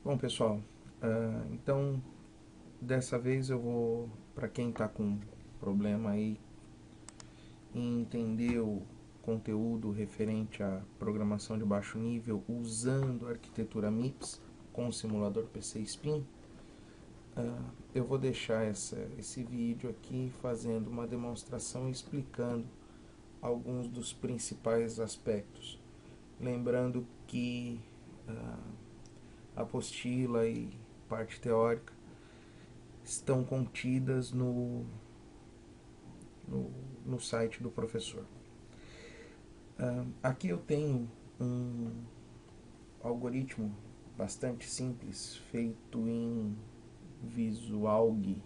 Bom, pessoal, então dessa vez eu vou, para quem está com problema aí em entender o conteúdo referente à programação de baixo nível usando a arquitetura MIPS com o simulador PC Spin, eu vou deixar esse vídeo aqui fazendo uma demonstração explicando alguns dos principais aspectos. Lembrando que a apostila e parte teórica estão contidas no site do professor. Aqui eu tenho um algoritmo bastante simples feito em Visualg.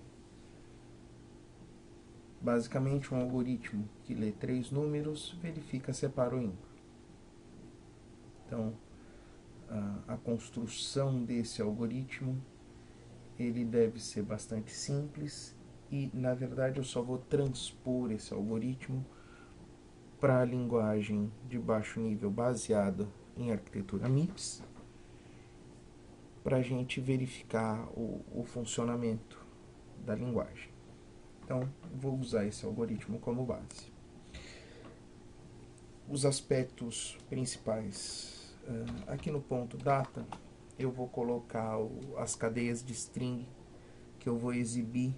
Basicamente um algoritmo que lê 3 números, verifica, separa o ímpar. Então, a construção desse algoritmo ele deve ser bastante simples e, na verdade, eu só vou transpor esse algoritmo para a linguagem de baixo nível baseada em arquitetura MIPS, para a gente verificar o funcionamento da linguagem. Então, vou usar esse algoritmo como base. Os aspectos principais. Aqui no ponto data, eu vou colocar as cadeias de string que eu vou exibir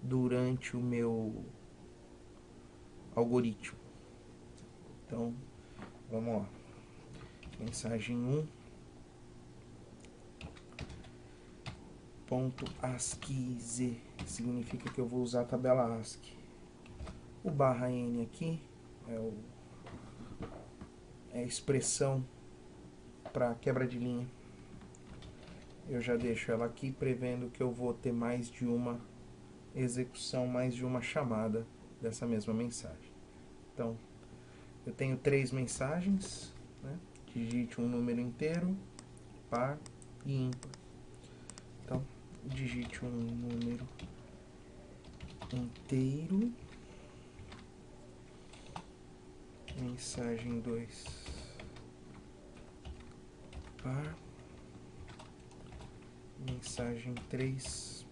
durante o meu algoritmo. Então, vamos lá. Mensagem 1, ponto ASCII-Z, significa que eu vou usar a tabela ASCII. O barra N aqui é a expressão para quebra de linha. Eu já deixo ela aqui prevendo que eu vou ter mais de uma execução, mais de uma chamada dessa mesma mensagem. Então, eu tenho 3 mensagens, né? Digite um número inteiro, par e ímpar. Então, digite um número inteiro, mensagem 2, par, mensagem 3.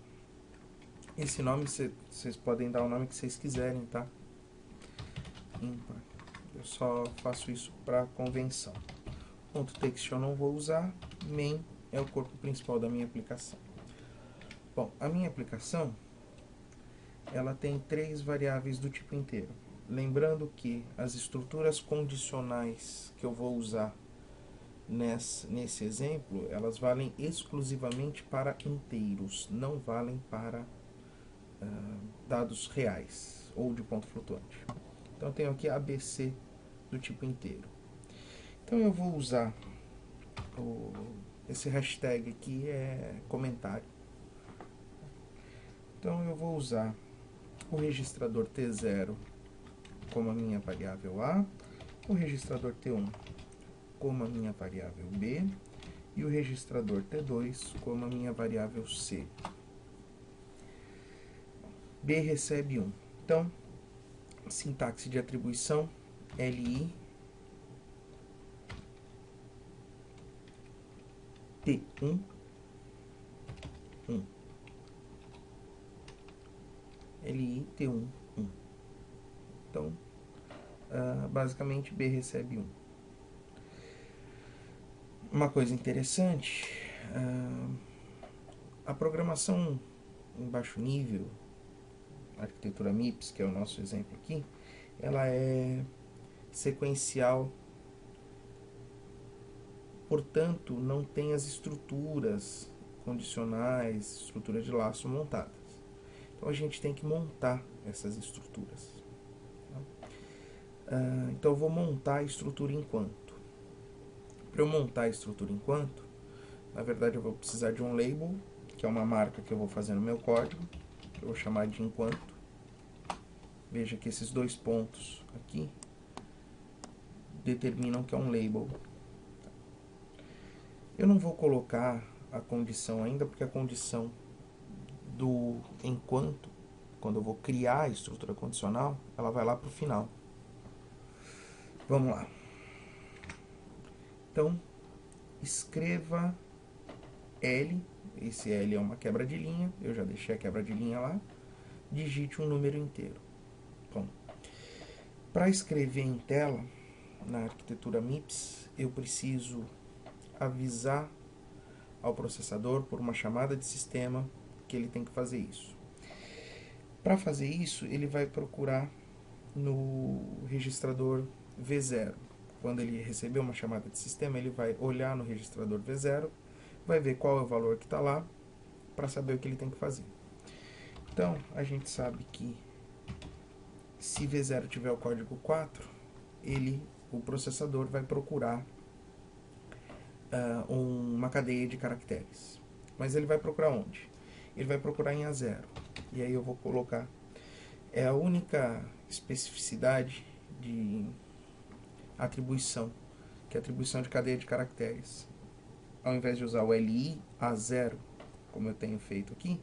Esse nome vocês podem dar o nome que vocês quiserem, tá? Ímpar. Eu só faço isso para convenção. Ponto text eu não vou usar. Main é o corpo principal da minha aplicação. Bom, a minha aplicação ela tem 3 variáveis do tipo inteiro. Lembrando que as estruturas condicionais que eu vou usar nesse exemplo, elas valem exclusivamente para inteiros, não valem para dados reais ou de ponto flutuante. Então eu tenho aqui ABC do tipo inteiro. Então eu vou usar esse hashtag aqui é comentário. Então eu vou usar o registrador T0 como a minha variável A, o registrador T1 como a minha variável B e o registrador T2 como a minha variável C. B recebe 1. Então, sintaxe de atribuição, LI T1 1. LI T1 1. Então, basicamente B recebe 1. Uma coisa interessante, a programação em baixo nível, a arquitetura MIPS, que é o nosso exemplo aqui, ela é sequencial, portanto não tem as estruturas condicionais, estruturas de laço montadas. Então a gente tem que montar essas estruturas. Então eu vou montar a estrutura enquanto. Para eu montar a estrutura enquanto, na verdade eu vou precisar de um label, que é uma marca que eu vou fazer no meu código, que eu vou chamar de enquanto. Veja que esses 2 pontos aqui determinam que é um label. Eu não vou colocar a condição ainda, porque a condição do enquanto, quando eu vou criar a estrutura condicional, ela vai lá para o final. Vamos lá. Então, escreva L, esse L é uma quebra de linha, eu já deixei a quebra de linha lá, digite um número inteiro. Bom, para escrever em tela, na arquitetura MIPS, eu preciso avisar ao processador por uma chamada de sistema que ele tem que fazer isso. Para fazer isso, ele vai procurar no registrador V0. Quando ele receber uma chamada de sistema, ele vai olhar no registrador V0, vai ver qual é o valor que está lá, para saber o que ele tem que fazer. Então, a gente sabe que se V0 tiver o código 4, o processador vai procurar uma cadeia de caracteres. Mas ele vai procurar onde? Ele vai procurar em A0. E aí eu vou colocar... É a única especificidade de atribuição, que é a atribuição de cadeia de caracteres. Ao invés de usar o LI A0, como eu tenho feito aqui,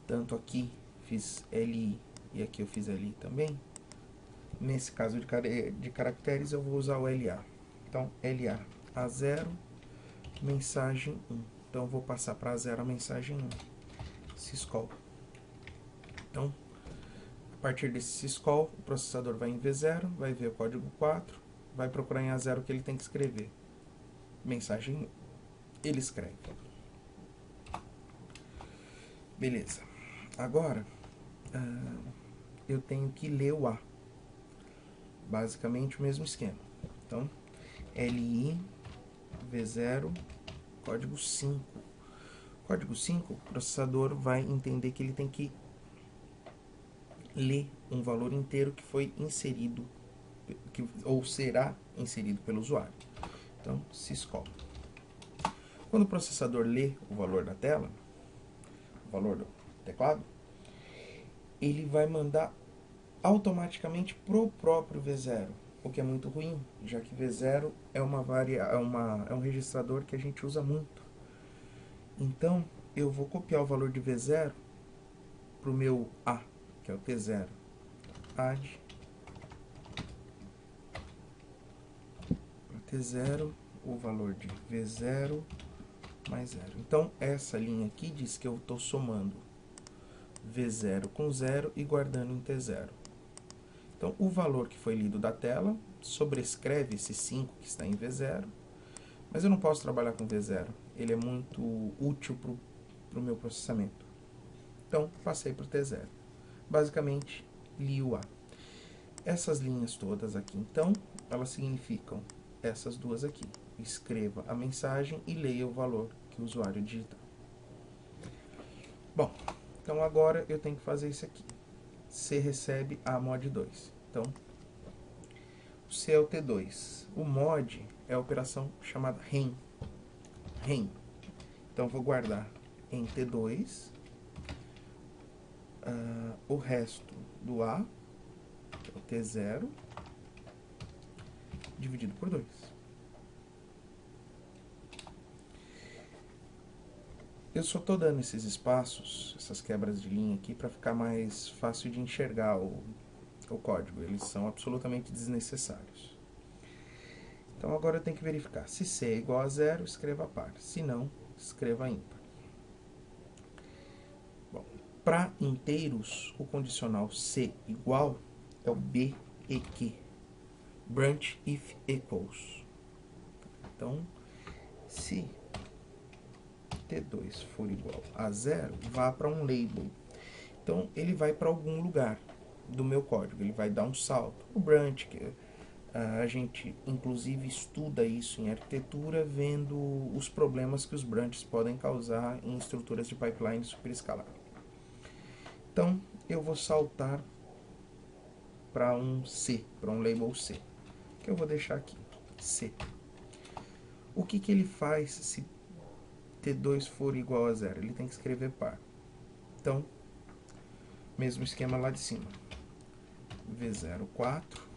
tanto aqui fiz LI e aqui eu fiz LI também, nesse caso de cadeia de caracteres eu vou usar o LA. Então, LA A0, mensagem 1. Então, eu vou passar para A0 a mensagem 1. Syscall. Então, a partir desse syscall, o processador vai em V0, vai ver o código 4, vai procurar em A0 o que ele tem que escrever. Mensagem 1. Ele escreve. Beleza. Agora, eu tenho que ler o A. Basicamente o mesmo esquema. Então, LI, V0, código 5. Código 5, o processador vai entender que ele tem que ler um valor inteiro que foi inserido, ou será inserido pelo usuário. Então, syscall. Quando o processador lê o valor da tela, o valor do teclado, ele vai mandar automaticamente para o próprio V0, o que é muito ruim, já que V0 é um registrador que a gente usa muito. Então, eu vou copiar o valor de V0 para o meu A, que é o T0. Add para T0 o valor de V0 mais 0. Então, essa linha aqui diz que eu estou somando V0 com 0 e guardando em T0. Então, o valor que foi lido da tela sobrescreve esse 5 que está em V0, mas eu não posso trabalhar com V0. Ele é muito útil para o meu processamento. Então, passei para o T0. Basicamente, li o A. Essas linhas todas aqui, então, elas significam essas duas aqui. Escreva a mensagem e leia o valor que o usuário digitar. Bom, então agora eu tenho que fazer isso aqui. C recebe A mod 2. Então, o C é o T2. O mod é a operação chamada REM. REM. Então, vou guardar em T2 o resto do A, que é o T0, dividido por 2. Eu só estou dando esses espaços, essas quebras de linha aqui, para ficar mais fácil de enxergar o código. Eles são absolutamente desnecessários. Então agora eu tenho que verificar. Se C é igual a 0, escreva par. Se não, escreva ímpar. Bom, para inteiros, o condicional C igual é o BEQ. Branch if equals. Então, se T2 for igual a 0, vá para um label. Então, ele vai para algum lugar do meu código, ele vai dar um salto. O branch, que a gente inclusive estuda isso em arquitetura, vendo os problemas que os branches podem causar em estruturas de pipeline superescalar. Então, eu vou saltar para um C, para um label C, que eu vou deixar aqui, C. O que ele faz se T2 for igual a 0? Ele tem que escrever par. Então, mesmo esquema lá de cima. V0, 4.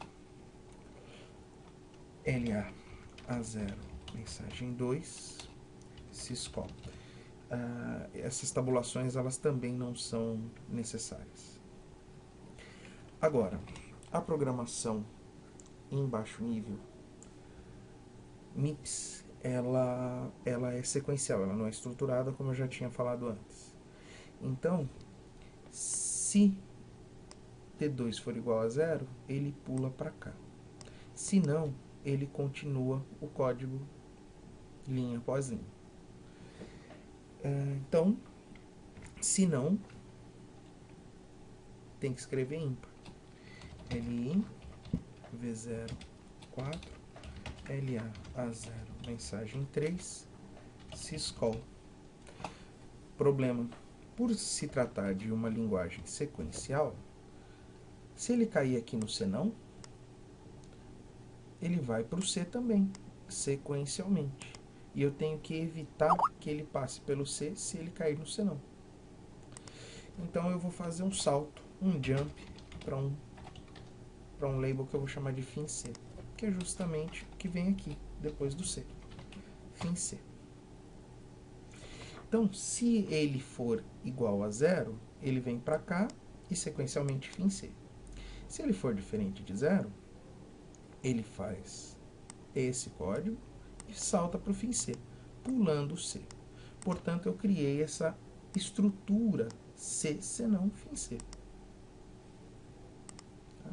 LA A0, mensagem 2. Syscall. Essas tabulações, elas também não são necessárias. Agora, a programação em baixo nível, MIPS, ela é sequencial, ela não é estruturada, como eu já tinha falado antes. Então, se T2 for igual a 0, ele pula para cá. Se não, ele continua o código linha após linha. Então, se não, tem que escrever ímpar. LI V0 4 LA A0 mensagem 3 syscall. Problema: por se tratar de uma linguagem sequencial, se ele cair aqui no senão, ele vai para o C também, sequencialmente. E eu tenho que evitar que ele passe pelo C se ele cair no senão. Então eu vou fazer um salto, um jump, para um label que eu vou chamar de fim C, que é justamente o que vem aqui, depois do C. Fim C. Então, se ele for igual a 0, ele vem para cá e sequencialmente fim C. Se ele for diferente de 0, ele faz esse código e salta para o fim C, pulando o C. Portanto, eu criei essa estrutura C, senão fim C. Tá?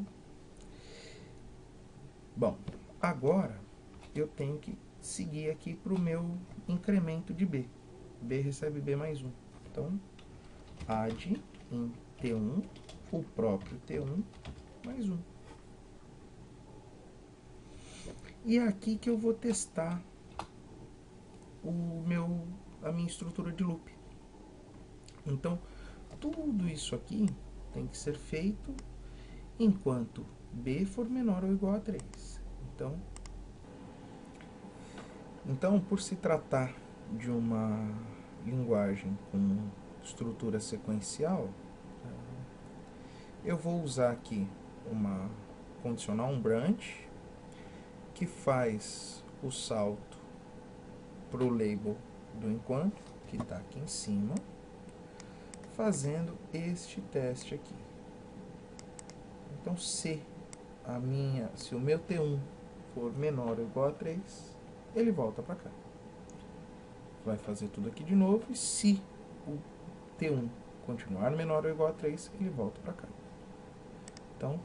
Bom, agora eu tenho que seguir aqui para o meu incremento de B. B recebe B mais 1. Então, add em T1 o próprio T1 mais 1. E é aqui que eu vou testar a minha estrutura de loop. Então, tudo isso aqui tem que ser feito enquanto B for menor ou igual a 3. Então, por se tratar de uma linguagem com estrutura sequencial, eu vou usar aqui uma condicional, um branch, que faz o salto para o label do enquanto, que está aqui em cima, fazendo este teste aqui. Então, se o meu T1 for menor ou igual a 3, ele volta para cá. Vai fazer tudo aqui de novo, e se o T1 continuar menor ou igual a 3, ele volta para cá. Então,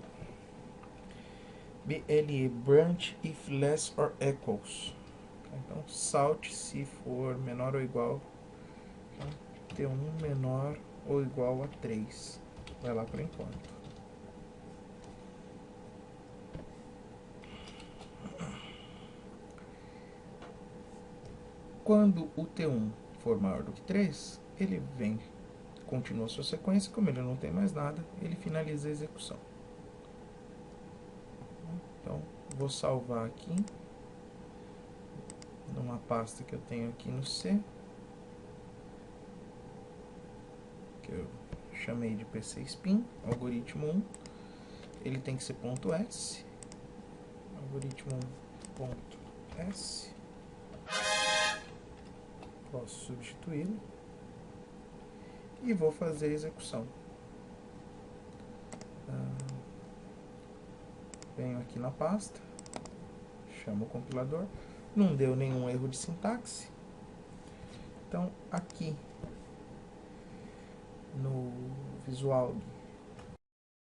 BLE branch if less or equals. Então, salt se for menor ou igual, T1 menor ou igual a 3. Vai lá por enquanto. Quando o T1 for maior do que 3, ele vem, continua a sua sequência. Como ele não tem mais nada, ele finaliza a execução. Então, vou salvar aqui numa pasta que eu tenho aqui no C, que eu chamei de PC Spin, algoritmo 1. Ele tem que ser .s, algoritmo 1.s. Posso substituí-lo e vou fazer a execução. Venho aqui na pasta, chamo o compilador, não deu nenhum erro de sintaxe. Então, aqui no Visual